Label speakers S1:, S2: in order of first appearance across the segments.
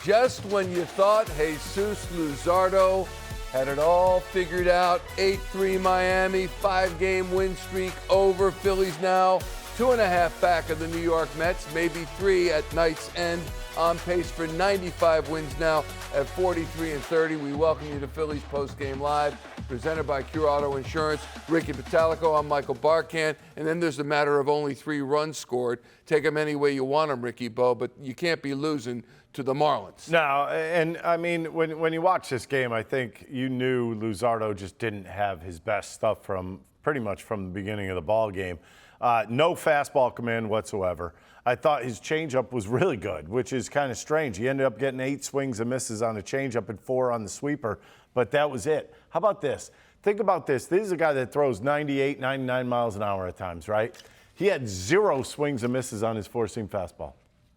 S1: just when you thought Jesús Luzardo had it all figured out, 8-3 Miami, 5-game win streak over. Phillies now 2.5 back of the New York Mets, maybe 3 at night's end. On pace for 95 wins now at 43-30. We welcome you to Phillies Postgame Live, presented by Cure Auto Insurance. Ricky Pitalico, I'm Michael Barkan. And then there's the matter of only 3 runs scored. Take them any way you want them, Ricky Bo, but you can't be losing to the Marlins.
S2: No, and I mean, when you watch this game, I think you knew Luzardo just didn't have his best stuff from pretty much from the beginning of the ball game. No fastball command whatsoever. I thought his changeup was really good, which is kind of strange. He ended up getting 8 swings and misses on the changeup and 4 on the sweeper, but that was it. How about this? Think about this. This is a guy that throws 98, 99 miles an hour at times, right? He had 0 swings and misses on his 4-seam fastball.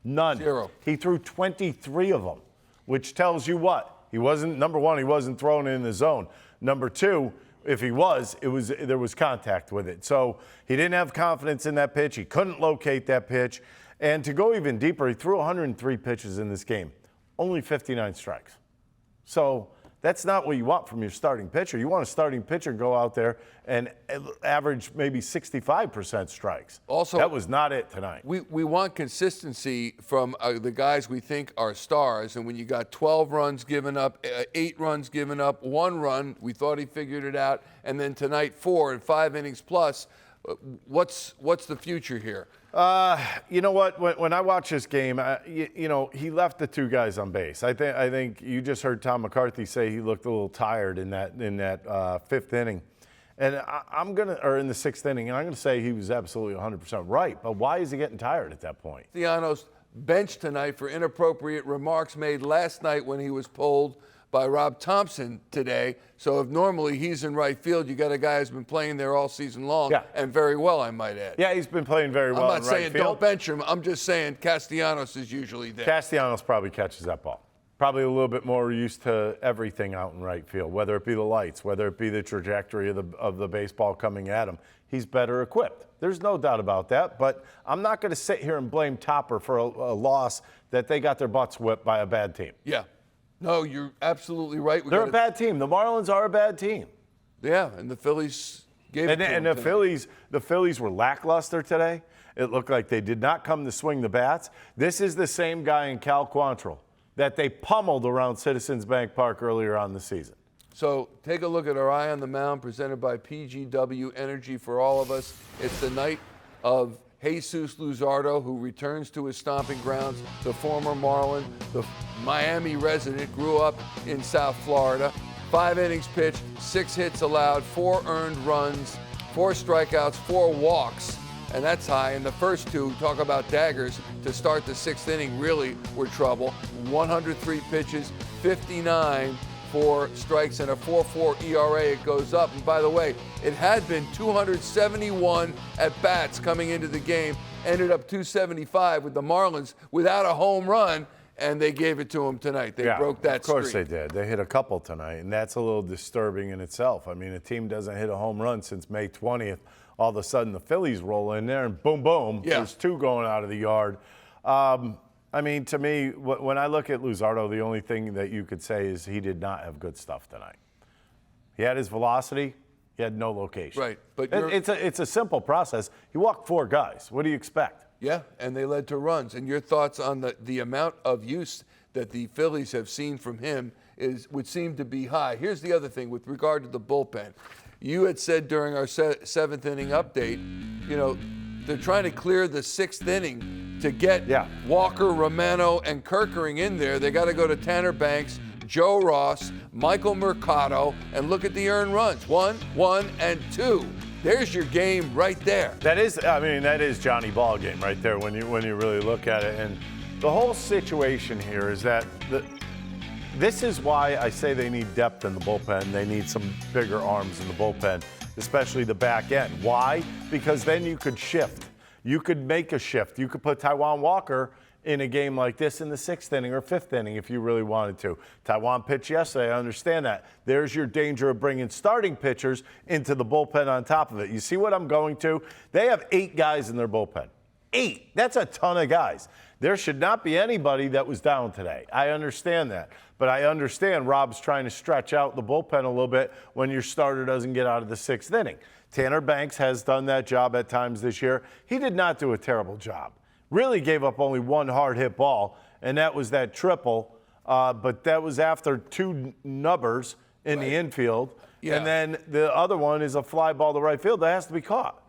S2: None.
S1: 0.
S2: He threw 23 of them, which tells you what? He wasn't, number one, he wasn't throwing it in the zone. Number two, if he was, there was contact with it. So he didn't have confidence in that pitch. He couldn't locate that pitch. And to go even deeper, he threw 103 pitches in this game, only 59 strikes. So that's not what you want from your starting pitcher. You want a starting pitcher go out there and average maybe 65% strikes. Also, that was not it tonight.
S1: We want consistency from the guys we think are stars. And when you got 12 runs given up, 8 runs given up, 1 run, we thought he figured it out. And then tonight, 4 and 5 innings plus. What's the future here?
S2: You know what? When I watch this game, he left the 2 guys on base. I think you just heard Tom McCarthy say he looked a little tired in that 5th inning, and or in the 6th inning, and I'm gonna say he was absolutely 100% right. But why is he getting tired at that point?
S1: Castellanos benched tonight for inappropriate remarks made last night when he was pulled by Rob Thomson today. So if normally he's in right field, you got a guy who's been playing there all season long, and very well, I might add.
S2: Yeah, he's been playing very well in right field.
S1: I'm not saying don't bench him. I'm just saying Castellanos is usually there.
S2: Castellanos probably catches that ball. Probably a little bit more used to everything out in right field, whether it be the lights, whether it be the trajectory of the baseball coming at him. He's better equipped. There's no doubt about that. But I'm not going to sit here and blame Topper for a loss that they got their butts whipped by a bad team.
S1: Yeah. No, you're absolutely right.
S2: They're a bad team. The Marlins are a bad team.
S1: Yeah, and the Phillies gave it to them.
S2: And the Phillies were lackluster today. It looked like they did not come to swing the bats. This is the same guy in Cal Quantrill that they pummeled around Citizens Bank Park earlier on the season.
S1: So take a look at our Eye on the Mound, presented by PGW Energy for all of us. It's the night of Jesús Luzardo, who returns to his stomping grounds, the former Marlin, the Miami resident, grew up in South Florida. 5 innings pitched, 6 hits allowed, 4 earned runs, 4 strikeouts, 4 walks, and that's high. And the first 2, talk about daggers, to start the 6th inning really were trouble. 103 pitches, 59 for strikes, and a 4.4 ERA. It goes up. And by the way, it had been 271 at-bats coming into the game, ended up 275 with the Marlins without a home run, and they gave it to them tonight. They broke that streak.
S2: Of course they did. They hit a couple tonight, and that's a little disturbing in itself. I mean, a team doesn't hit a home run since May 20th. All of a sudden, the Phillies roll in there, and boom, boom, there's 2 going out of the yard. I mean, to me, when I look at Luzardo, the only thing that you could say is he did not have good stuff tonight. He had his velocity. He had no location.
S1: Right. But
S2: it's a simple process. He walked 4 guys. What do you expect?
S1: Yeah, and they led to runs. And your thoughts on the amount of use that the Phillies have seen from him would seem to be high. Here's the other thing with regard to the bullpen. You had said during our 7th inning update, they're trying to clear the 6th inning to get Walker, Romano, and Kerkering in there. They got to go to Tanner Banks, Joe Ross, Michael Mercado, and look at the earned runs. 1, 1, and 2. There's your game right there.
S2: That is Johnny Ball game right there when you really look at it. And the whole situation here is that this is why I say they need depth in the bullpen. They need some bigger arms in the bullpen, especially the back end. Why? Because then you could shift. You could make a shift. You could put Taijuan Walker in a game like this in the 6th inning or 5th inning if you really wanted to. Taijuan pitched yesterday. I understand that. There's your danger of bringing starting pitchers into the bullpen on top of it. You see what I'm going to? They have 8 guys in their bullpen. 8. That's a ton of guys. There should not be anybody that was down today. I understand that. But I understand Rob's trying to stretch out the bullpen a little bit when your starter doesn't get out of the 6th inning. Tanner Banks has done that job at times this year. He did not do a terrible job. Really gave up only one hard hit ball, and that was that triple. But that was after 2 nubbers in the infield. Yeah. And then the other one is a fly ball to right field that has to be caught.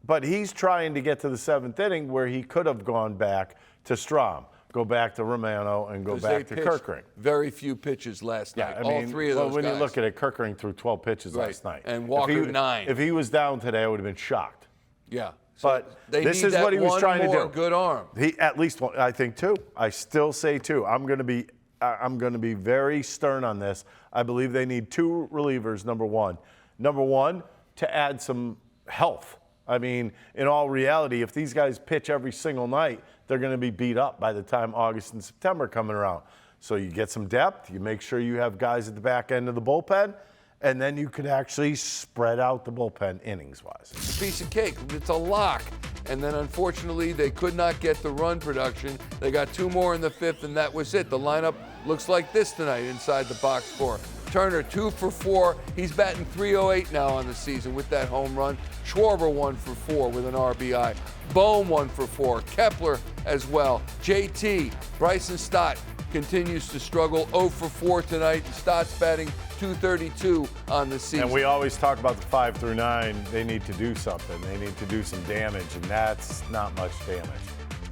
S2: But he's trying to get to the 7th inning where he could have gone back to Strahm, go back to Romano, and go back to Kerkering.
S1: Very few pitches last night.
S2: I mean,
S1: all 3 of those
S2: when
S1: guys.
S2: you look at it, Kerkering threw 12 pitches last night.
S1: And Walker 9.
S2: If he was down today, I would have been shocked.
S1: Yeah.
S2: So but this is what he was trying to do.
S1: Good arm.
S2: He at least one, I think 2. I still say 2. I'm going to be very stern on this. I believe they need 2 relievers. Number one, to add some health. I mean, in all reality, if these guys pitch every single night, they're going to be beat up by the time August and September coming around. So you get some depth. You make sure you have guys at the back end of the bullpen. And then you could actually spread out the bullpen innings-wise.
S1: It's a piece of cake. It's a lock. And then, unfortunately, they could not get the run production. They got 2 more in the 5th, and that was it. The lineup looks like this tonight inside the box score. Turner, 2 for 4. He's batting .308 now on the season with that home run. Schwarber, 1 for 4 with an RBI. Bohm, 1 for 4. Kepler as well. JT, Bryson Stott continues to struggle, 0 for 4 tonight. Stott's batting .232 on the season.
S2: And we always talk about the 5 through 9. They need to do something. They need to do some damage, and that's not much damage.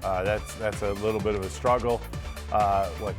S2: That's a little bit of a struggle.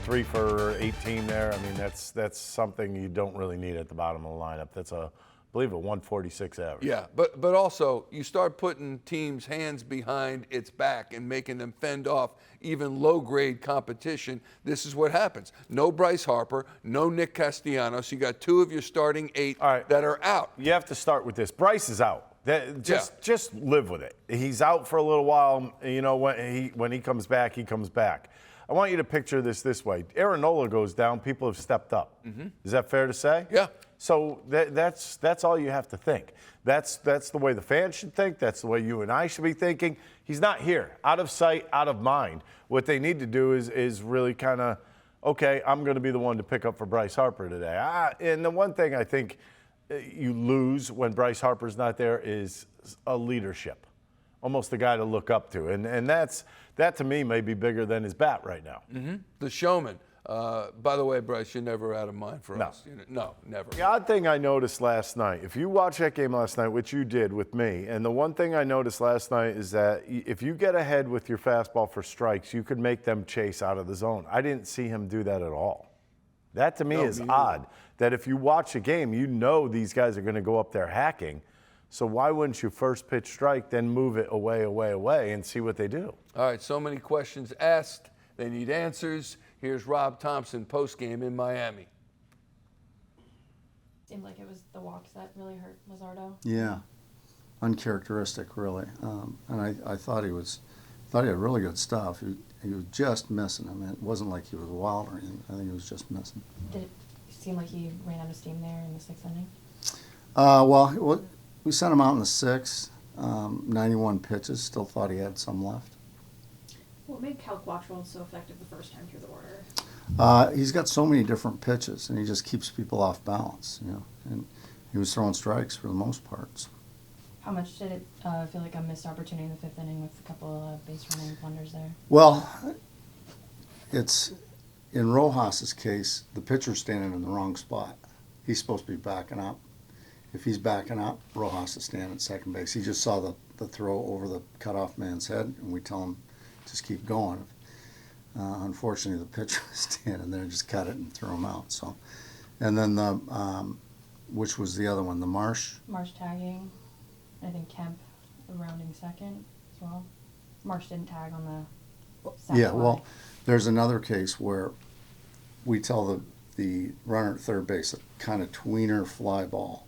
S2: 3 for 18 there. I mean, that's something you don't really need at the bottom of the lineup. That's I believe a 146 average.
S1: Yeah, but also you start putting teams' hands behind its back and making them fend off even low-grade competition. This is what happens. No Bryce Harper, no Nick Castellanos. You got 2 of your starting 8 that are out.
S2: You have to start with this. Bryce is out. Just live with it. He's out for a little while. You know, when he comes back, he comes back. I want you to picture this way. Aaron Nola goes down, people have stepped up. Is that fair to say?
S1: Yeah.
S2: So that's all you have to think. That's the way the fans should think. That's the way you and I should be thinking. He's not here. Out of sight, out of mind. What they need to do is really kind of, okay, I'm going to be the one to pick up for Bryce Harper today. And the one thing I think you lose when Bryce Harper's not there is a leadership. Almost a guy to look up to. And that to me may be bigger than his bat right now.
S1: The showman. By the way, Bryce, you're never out of mind for us. No, never.
S2: The odd thing I noticed last night, if you watched that game last night, which you did with me, and the one thing I noticed last night is that if you get ahead with your fastball for strikes, you could make them chase out of the zone. I didn't see him do that at all. That to me is odd, that if you watch a game, you know these guys are going to go up there hacking. So why wouldn't you first pitch strike, then move it away, and see what they do?
S1: All right, so many questions asked. They need answers. Here's Rob Thomson postgame in Miami.
S3: Seemed like it was the walks that really hurt Luzardo.
S4: Yeah, uncharacteristic, really. And I thought he had really good stuff. He was just missing. I mean, it wasn't like he was wild or anything. I think he was just missing.
S3: Did it seem like he ran out of steam there in the 6th inning?
S4: Well, we sent him out in the 6th, 91 pitches. Still thought he had some left.
S3: What made Cal Quattrell so effective the first time through the order?
S4: He's got so many different pitches, and he just keeps people off balance, you know. And he was throwing strikes for the most part. So.
S3: How much did it feel like a missed opportunity in the 5th inning with a couple of base running blunders there?
S4: Well, it's in Rojas's case, the pitcher's standing in the wrong spot. He's supposed to be backing up. If he's backing up, Rojas is standing at second base. He just saw the throw over the cutoff man's head, and we tell him, just keep going. Unfortunately, the pitcher was standing there, just cut it and threw him out. So, and then which was the other one? The Marsh.
S3: Marsh tagging. I think Kemp rounding second as well. Marsh didn't tag on the second.
S4: Yeah, well, there's another case where we tell the runner at third base a kind of tweener fly ball.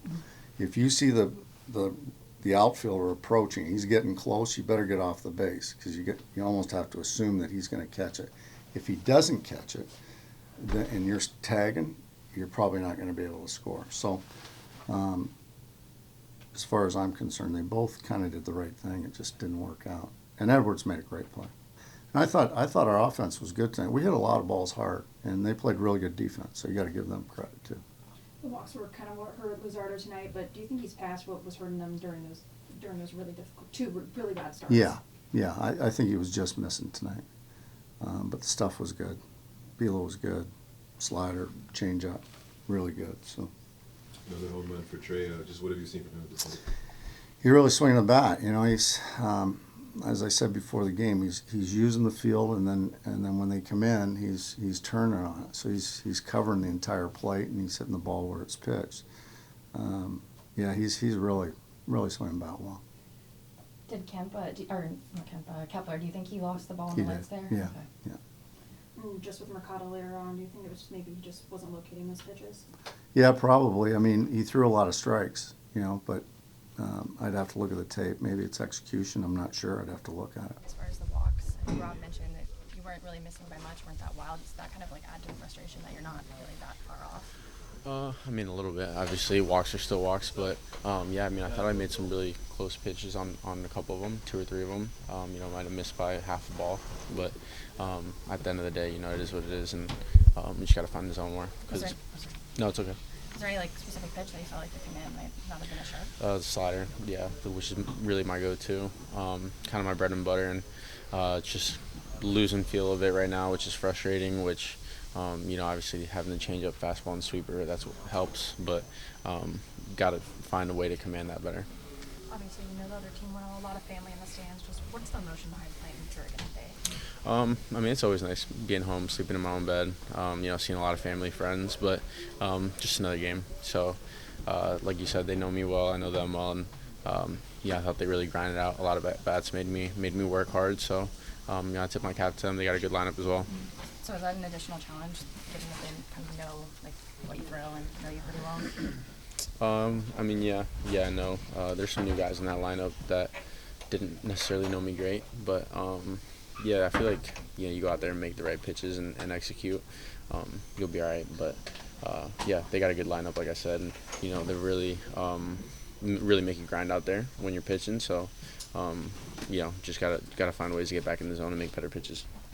S4: If you see the outfielder approaching, he's getting close, you better get off the base because you almost have to assume that he's going to catch it. If he doesn't catch it, and you're tagging, you're probably not going to be able to score. So as far as I'm concerned, they both kind of did the right thing. It just didn't work out. And Edwards made a great play. And I thought our offense was good tonight. We hit a lot of balls hard, and they played really good defense. So you got to give them credit too.
S5: The walks were kind of what hurt Luzardo tonight, but do you think he's past what was hurting them during those really difficult, two really bad starts?
S4: Yeah. I think he was just missing tonight. But the stuff was good. Bilo was good. Slider, changeup, really good. So.
S6: Another home run for Trey. Just what have you seen from him this week?
S4: He really swinging the bat. You know, he's as I said before the game, he's using the field, and then when they come in, he's turning on it. So he's covering the entire plate, and he's hitting the ball where it's pitched. Yeah, he's really swinging the bat well.
S3: Did Kepler, do you think he lost the ball in
S4: He
S3: the
S4: did.
S3: legs there?
S4: Yeah,
S3: Okay.
S4: yeah.
S5: And just with Mercado later on, do you think it was maybe he just wasn't locating those pitches?
S4: Yeah, probably. I mean, he threw a lot of strikes, you know, but I'd have to look at the tape. Maybe it's execution. I'm not sure. I'd have to look at it.
S7: As far as the walks, and Rob mentioned that you weren't really missing by much, weren't that wild. Does that kind of like add to the frustration that you're not really that far off?
S8: I mean, a little bit. Obviously, walks are still walks, but yeah, I mean, I thought I made some really close pitches on a couple of them, 2 or 3 of them. You know, might have missed by half a ball, but at the end of the day, you know, it is what it is, and you just got to find the zone more. No, it's okay.
S7: Is there any like specific pitch that you felt like the command might not have been as sharp?
S8: The slider, yeah, which is really my go-to, kind of my bread and butter, and just losing feel of it right now, which is frustrating. Which you know, obviously having the change-up, fastball, and sweeper, that's what helps, but got to find a way to command that better.
S7: Obviously, you know the other team well, a lot of family in the stands. Just what's the emotion behind playing during a day?
S8: I mean, it's always nice being home, sleeping in my own bed, you know, seeing a lot of family, friends, but just another game. So, like you said, they know me well, I know them well, and yeah, I thought they really grinded out. A lot of at-bats made me work hard, so you know, I tip my cap to them. They got a good lineup as well.
S7: So is that an additional challenge, given that they kind of know like what you throw and know you pretty well?
S8: I mean, yeah, I know. There's some new guys in that lineup that didn't necessarily know me great, but yeah, I feel like, you know, you go out there and make the right pitches and execute, you'll be all right. But yeah, they got a good lineup, like I said, and you know, they're really make you grind out there when you're pitching. So you know, just gotta find ways to get back in the zone and make better pitches.